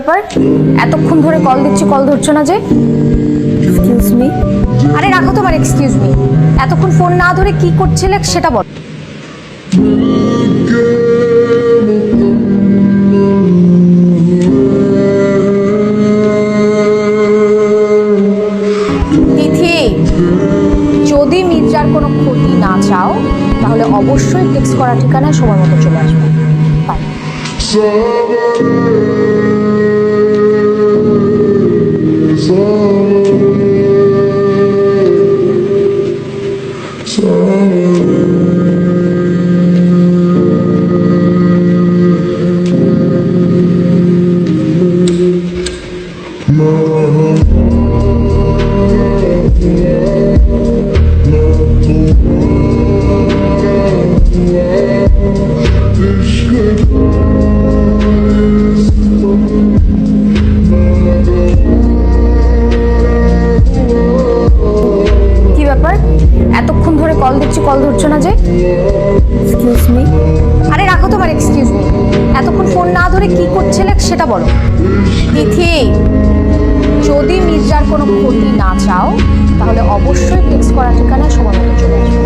ব্যাপার? এতক্ষণ ধরে কল দিচ্ছি, কল ধরছো না যে? Excuse me. আরে রাখো তোমার এক্সকিউজ মি। এতক্ষণ ফোন না ধরে কি করছিলে সেটা বল। তিথি, যদি মির্জার কোনো ক্ষতি না চাও তাহলে অবশ্যই টেক্সট করা ঠিকানায় সময় মতো চলে আসবে। বাই। কি ব্যাপার? এতক্ষণ ধরে কল দিচ্ছি, কল ধরছো না যে? Excuse me. আরে রাখো তোমার এক্সকিউজ মি। এতক্ষণ ফোন না ধরে কি করছিলে সেটা বলো। তিথি, যদি মির্জার কোনো ক্ষতি না চাও তাহলে অবশ্যই টেক্সট করা ঠিকানায় সময় মতো চলে আসবে।